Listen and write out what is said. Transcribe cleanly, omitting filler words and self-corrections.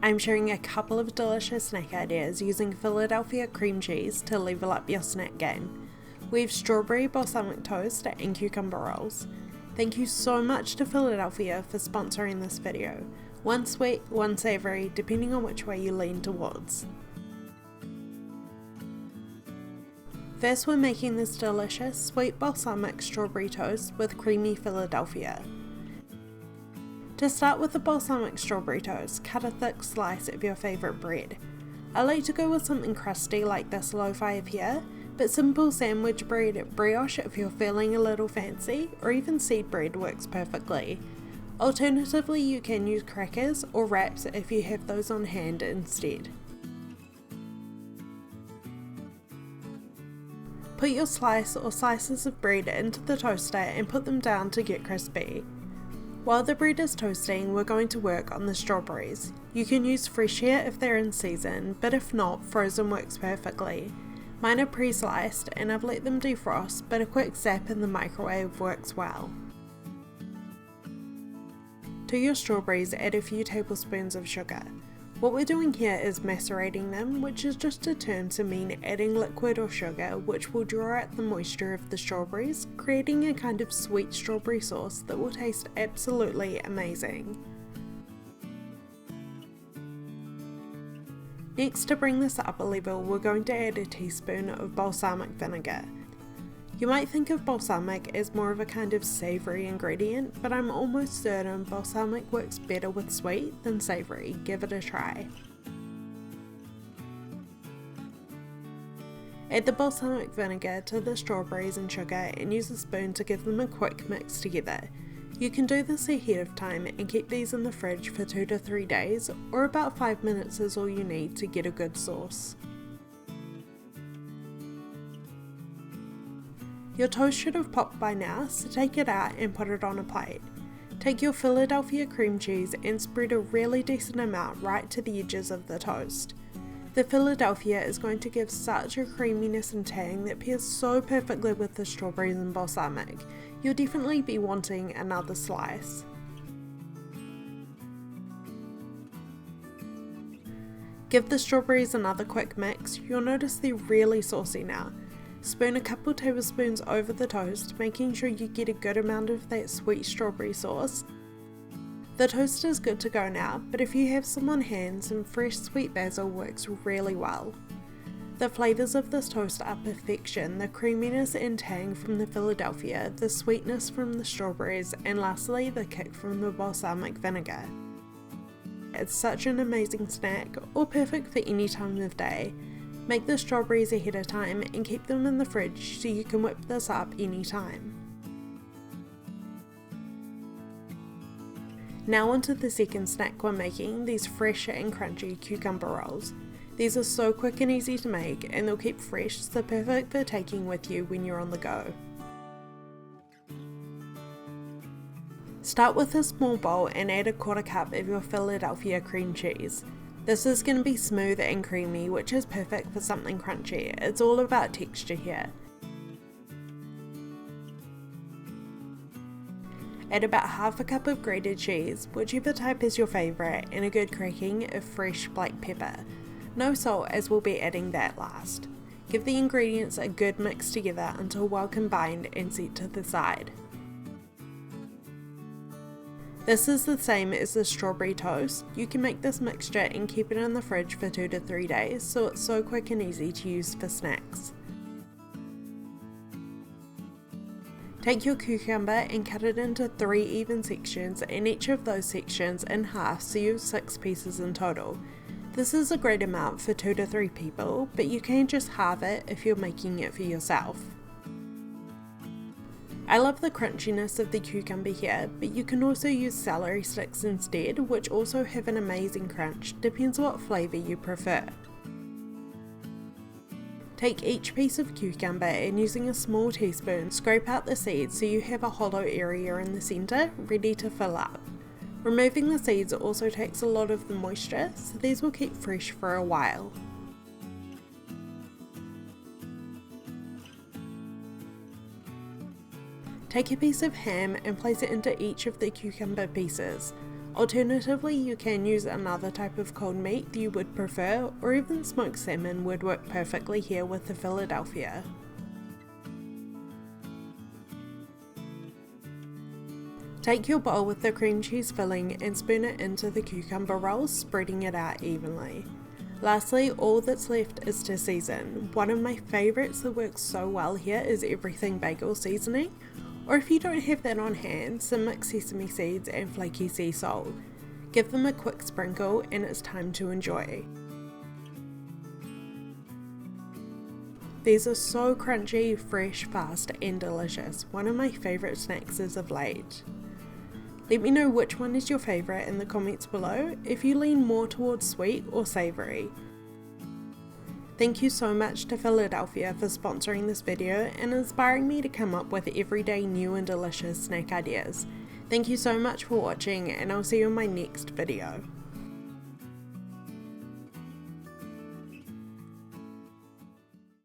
I'm sharing a couple of delicious snack ideas using Philadelphia cream cheese to level up your snack game. We have strawberry balsamic toast and cucumber rolls. Thank you so much to Philadelphia for sponsoring this video. One sweet, one savoury, depending on which way you lean towards. First, we're making this delicious sweet balsamic strawberry toast with creamy Philadelphia. To start with the balsamic strawberry toast, cut a thick slice of your favourite bread. I like to go with something crusty like this lo-fi up here, but simple sandwich bread, brioche if you're feeling a little fancy, or even seed bread works perfectly. Alternatively, you can use crackers or wraps if you have those on hand instead. Put your slice or slices of bread into the toaster and put them down to get crispy. While the bread is toasting, we're going to work on the strawberries. You can use fresh here if they're in season, but if not, frozen works perfectly. Mine are pre-sliced and I've let them defrost, but a quick zap in the microwave works well. To your strawberries, add a few tablespoons of sugar. What we're doing here is macerating them, which is just a term to mean adding liquid or sugar, which will draw out the moisture of the strawberries, creating a kind of sweet strawberry sauce that will taste absolutely amazing. Next, to bring this up a level, we're going to add a teaspoon of balsamic vinegar. You might think of balsamic as more of a kind of savoury ingredient, but I'm almost certain balsamic works better with sweet than savoury. Give it a try. Add the balsamic vinegar to the strawberries and sugar and use a spoon to give them a quick mix together. You can do this ahead of time and keep these in the fridge for 2 to 3 days, or about 5 minutes is all you need to get a good sauce. Your toast should have popped by now, so take it out and put it on a plate. Take your Philadelphia cream cheese and spread a really decent amount right to the edges of the toast. The Philadelphia is going to give such a creaminess and tang that pairs so perfectly with the strawberries and balsamic. You'll definitely be wanting another slice. Give the strawberries another quick mix. You'll notice they're really saucy now. Spoon a couple tablespoons over the toast, making sure you get a good amount of that sweet strawberry sauce. The toast is good to go now, but if you have some on hand, some fresh sweet basil works really well. The flavours of this toast are perfection, the creaminess and tang from the Philadelphia, the sweetness from the strawberries, and lastly the kick from the balsamic vinegar. It's such an amazing snack, or perfect for any time of day. Make the strawberries ahead of time and keep them in the fridge so you can whip this up anytime. Now onto the second snack we're making, these fresh and crunchy cucumber rolls. These are so quick and easy to make and they'll keep fresh, so perfect for taking with you when you're on the go. Start with a small bowl and add a 1/4 cup of your Philadelphia cream cheese. This is going to be smooth and creamy, which is perfect for something crunchy. It's all about texture here. Add about 1/2 cup of grated cheese, whichever type is your favourite, and a good cracking of fresh black pepper. No salt, as we'll be adding that last. Give the ingredients a good mix together until well combined and set to the side. This is the same as the strawberry toast. You can make this mixture and keep it in the fridge for 2 to 3 days, so it's so quick and easy to use for snacks. Take your cucumber and cut it into 3 even sections, and each of those sections in half, so you have 6 pieces in total. This is a great amount for 2 to 3 people, but you can just halve it if you're making it for yourself. I love the crunchiness of the cucumber here, but you can also use celery sticks instead, which also have an amazing crunch, depends what flavour you prefer. Take each piece of cucumber and using a small teaspoon, scrape out the seeds so you have a hollow area in the centre, ready to fill up. Removing the seeds also takes a lot of the moisture, so these will keep fresh for a while. Take a piece of ham and place it into each of the cucumber pieces. Alternatively, you can use another type of cold meat that you would prefer, or even smoked salmon would work perfectly here with the Philadelphia. Take your bowl with the cream cheese filling and spoon it into the cucumber rolls, spreading it out evenly. Lastly, all that's left is to season. One of my favourites that works so well here is everything bagel seasoning, or if you don't have that on hand, some mixed sesame seeds and flaky sea salt. Give them a quick sprinkle and it's time to enjoy. These are so crunchy, fresh, fast and delicious. One of my favourite snacks as of late. Let me know which one is your favourite in the comments below, if you lean more towards sweet or savoury. Thank you so much to Philadelphia for sponsoring this video and inspiring me to come up with everyday new and delicious snack ideas. Thank you so much for watching and I'll see you in my next video.